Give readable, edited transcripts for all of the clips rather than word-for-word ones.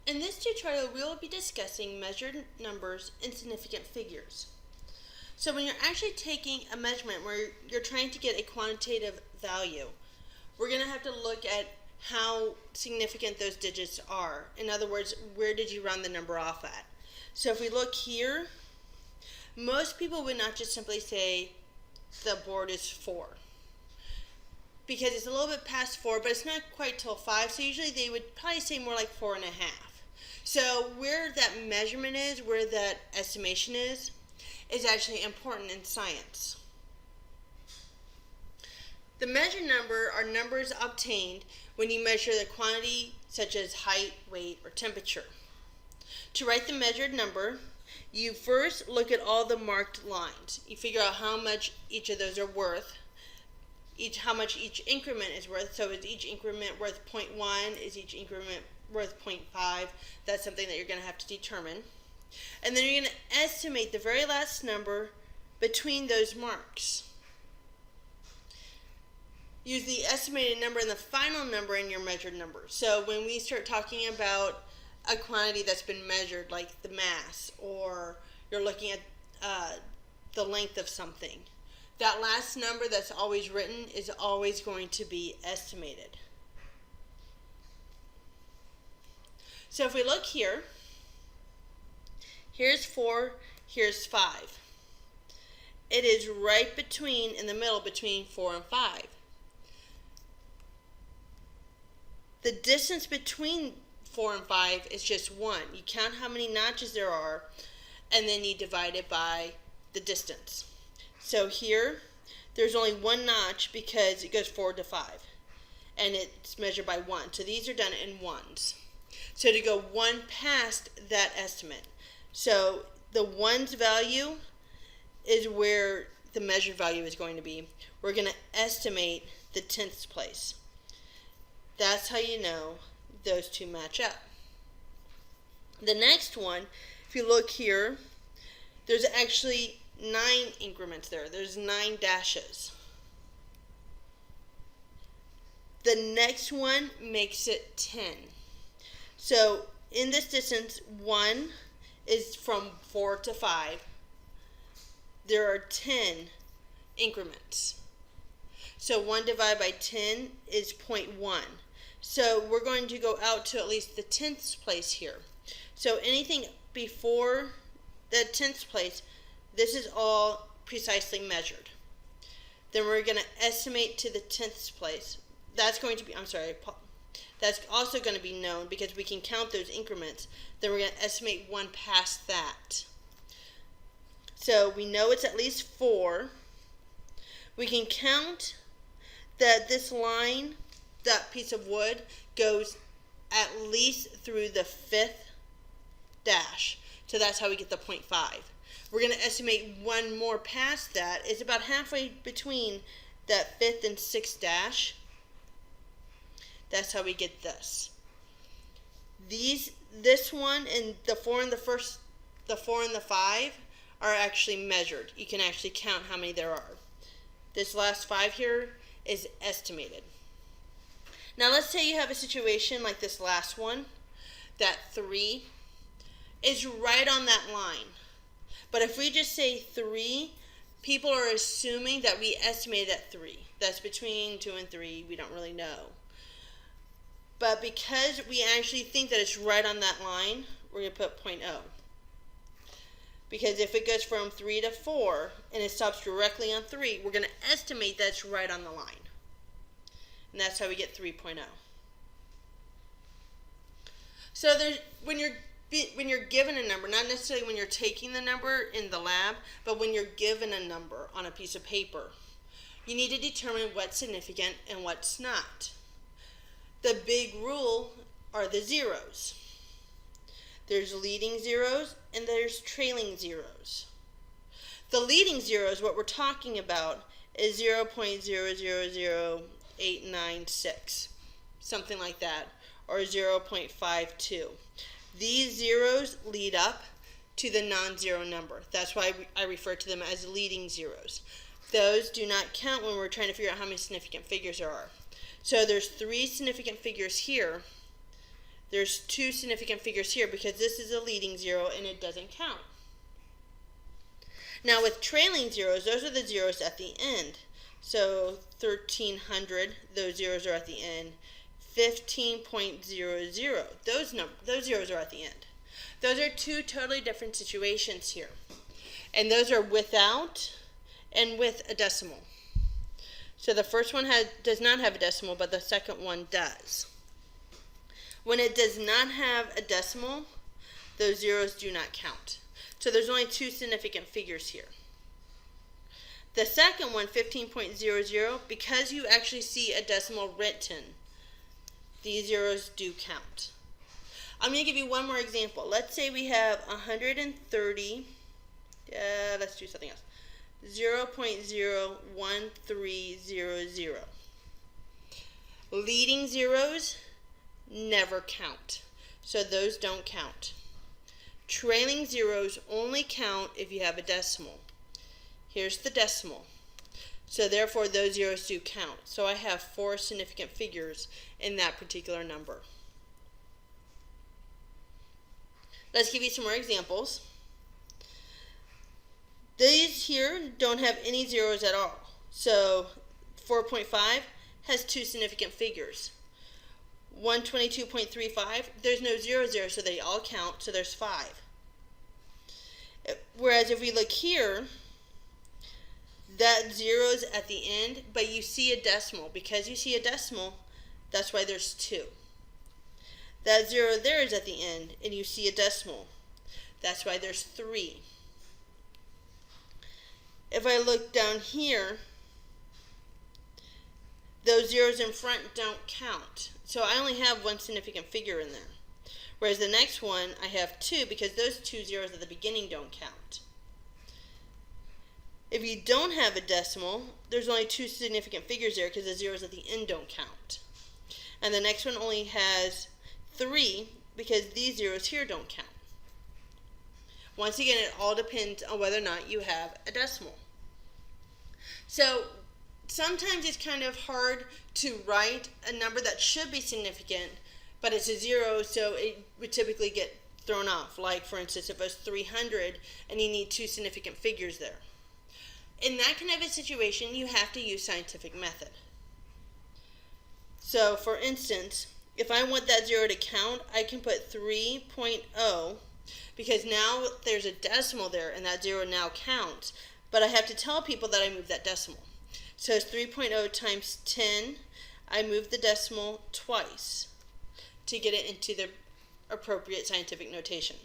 In this tutorial, we will be discussing measured numbers and significant figures. So when you're actually taking a measurement where you're trying to get a quantitative value, we're going to have to look at how significant those digits are. In other words, where did you round the number off at? So if we look here, most people would not just simply say the board is 4. Because it's a little bit past 4, but it's not quite till 5, so usually they would probably say more like 4.5. So where that measurement is, where that estimation is actually important in science. The measured number are numbers obtained when you measure the quantity such as height, weight, or temperature. To write the measured number, you first look at all the marked lines. You figure out how much each of those are worth, how much each increment is worth. So is each increment worth 0.1? Is each increment worth 0.5? That's something that you're going to have to determine. And then you're going to estimate the very last number between those marks. Use the estimated number and the final number in your measured number. So when we start talking about a quantity that's been measured, like the mass, or you're looking at the length of something, that last number that's always written is always going to be estimated. So if we look here, here's 4, here's 5. It is right between, in the middle, between 4 and 5. The distance between 4 and 5 is just 1. You count how many notches there are, and then you divide it by the distance. So here, there's only 1 notch because it goes 4 to 5, and it's measured by 1. So these are done in ones. So to go 1 past that estimate. So the ones value is where the measured value is going to be. We're going to estimate the tenths place. That's how you know those two match up. The next one, if you look here, there's actually 9 increments there. There's 9 dashes. The next one makes it 10. So in this distance, 1 is from 4 to 5. There are 10 increments. So 1 divided by 10 is 0.1. So we're going to go out to at least the tenths place here. So anything before the tenths place, this is all precisely measured. Then we're going to estimate to the tenths place. That's going to be, that's also going to be known because we can count those increments. Then we're going to estimate 1 past that. So we know it's at least 4. We can count that this line, that piece of wood, goes at least through the 5th dash. So that's how we get the 0.5. We're going to estimate 1 more past that. It's about halfway between that 5th and 6th dash. That's how we get this. This one and the 4 and the 4 and the 5 are actually measured. You can actually count how many there are. This last 5 here is estimated. Now let's say you have a situation like this last one, that 3 is right on that line. But if we just say 3, people are assuming that we estimated at 3. That's between 2 and 3. We don't really know. But because we actually think that it's right on that line, we're going to put 0.0. Because if it goes from 3 to 4 and it stops directly on 3, we're going to estimate that it's right on the line. And that's how we get 3.0. So when you're given a number, not necessarily when you're taking the number in the lab, but when you're given a number on a piece of paper, you need to determine what's significant and what's not. The big rule are the zeros. There's leading zeros and there's trailing zeros. The leading zeros, what we're talking about, is 0.000896, something like that, or 0.52. These zeros lead up to the non-zero number. That's why I refer to them as leading zeros. Those do not count when we're trying to figure out how many significant figures there are. So there's 3 significant figures here There's two significant figures here because this is a leading zero and it doesn't count. Now with trailing zeros, those are the zeros at the end. So 1300, those zeros are at the end. 15.00, those zeros are at the end. Those are two totally different situations here. And those are without and with a decimal. So the first one does not have a decimal, but the second one does. When it does not have a decimal, those zeros do not count. So there's only two significant figures here. The second one, 15.00, because you actually see a decimal written, these zeros do count. I'm going to give you one more example. Let's say we have 130, let's do something else, 0.01300. Leading zeros never count, so those don't count. Trailing zeros only count if you have a decimal. Here's the decimal. So therefore those zeros do count. So I have 4 significant figures in that particular number. Let's give you some more examples. These here don't have any zeros at all. So 4.5 has 2 significant figures. 122.35, there's no zeros there, so they all count, so there's 5. Whereas if we look here, that zero's at the end, but you see a decimal. Because you see a decimal, that's why there's 2. That zero there is at the end, and you see a decimal. That's why there's 3. If I look down here, those zeros in front don't count. So I only have 1 significant figure in there. Whereas the next one, I have 2 because those 2 zeros at the beginning don't count. If you don't have a decimal, there's only 2 significant figures there because the zeros at the end don't count. And the next one only has 3 because these zeros here don't count. Once again, it all depends on whether or not you have a decimal. So sometimes it's kind of hard to write a number that should be significant, but it's a zero, so it would typically get thrown off. Like, for instance, if it was 300 and you need 2 significant figures there. In that kind of a situation, you have to use scientific method. So, for instance, if I want that zero to count, I can put 3.0 because now there's a decimal there and that zero now counts. But I have to tell people that I moved that decimal. So it's 3.0 times 10. I move the decimal twice to get it into the appropriate scientific notation.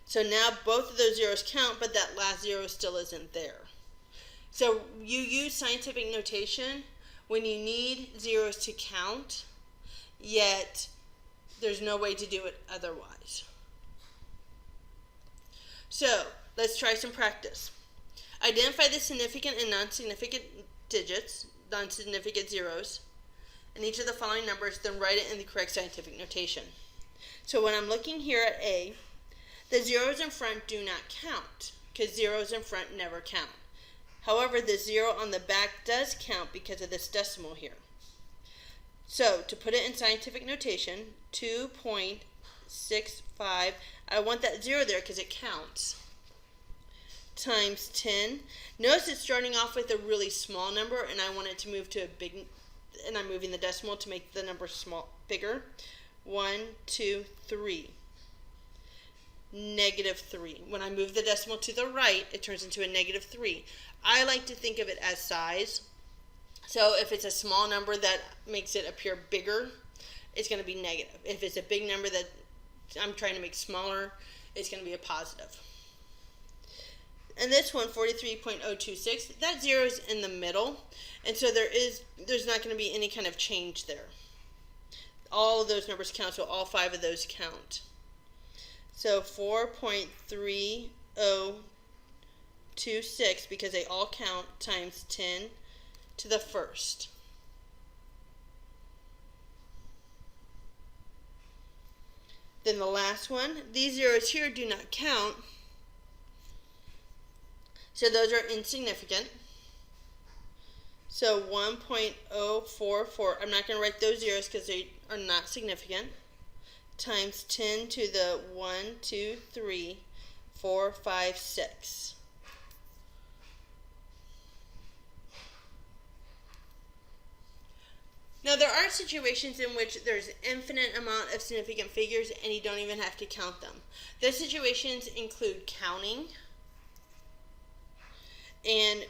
So now both of those zeros count, but that last zero still isn't there. So you use scientific notation when you need zeros to count, yet there's no way to do it otherwise. So let's try some practice. Identify the significant and non-significant digits, non-significant zeros, in each of the following numbers, then write it in the correct scientific notation. So when I'm looking here at A, the zeros in front do not count, because zeros in front never count. However, the zero on the back does count because of this decimal here. So to put it in scientific notation, 2.65, I want that zero there because it counts, times 10. Notice it's starting off with a really small number, and I want it to move to a big, and I'm moving the decimal to make the number bigger. 1, 2, 3. -3. When I move the decimal to the right, it turns into a -3. I like to think of it as size. So if it's a small number that makes it appear bigger, it's going to be negative. If it's a big number that I'm trying to make smaller, it's going to be a positive. And this one, 43.026, that zero is in the middle, and so there's not going to be any kind of change there. All of those numbers count, so all 5 of those count. So 4.3026, because they all count, times 10 to the first. Then the last one, these zeros here do not count, so those are insignificant. So 1.044, I'm not going to write those zeros because they are not significant, times 10 to the 1, 2, 3, 4, 5, 6. Now, there are situations in which there's an infinite amount of significant figures and you don't even have to count them. Those situations include counting and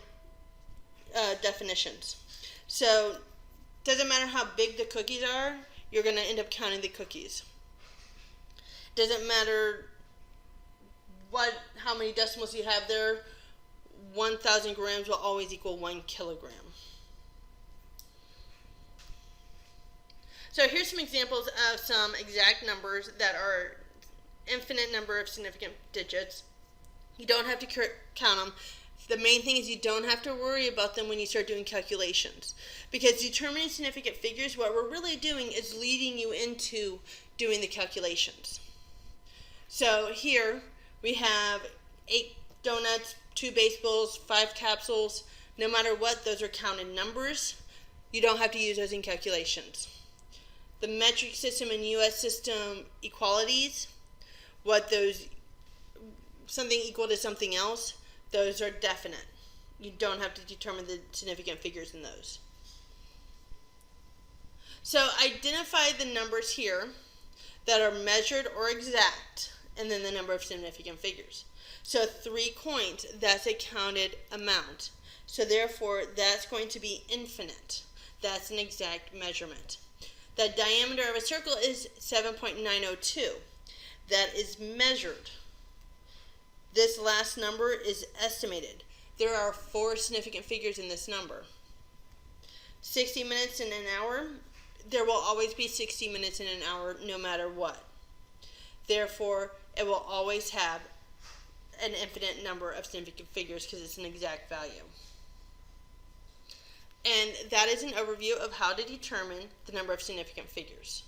definitions. So, doesn't matter how big the cookies are, you're going to end up counting the cookies. Doesn't matter how many decimals you have there, 1,000 grams will always equal 1 kilogram. So here's some examples of some exact numbers that are infinite number of significant digits. You don't have to count them. The main thing is you don't have to worry about them when you start doing calculations. Because determining significant figures, what we're really doing is leading you into doing the calculations. So here we have 8 donuts, 2 baseballs, 5 capsules. No matter what, those are counted numbers. You don't have to use those in calculations. The metric system and US system equalities, something equal to something else, those are definite. You don't have to determine the significant figures in those. So identify the numbers here that are measured or exact, and then the number of significant figures. So 3 coins, that's a counted amount. So therefore, that's going to be infinite. That's an exact measurement. The diameter of a circle is 7.902. That is measured. This last number is estimated. There are 4 significant figures in this number. 60 minutes in an hour, there will always be 60 minutes in an hour no matter what. Therefore, it will always have an infinite number of significant figures because it's an exact value. And that is an overview of how to determine the number of significant figures.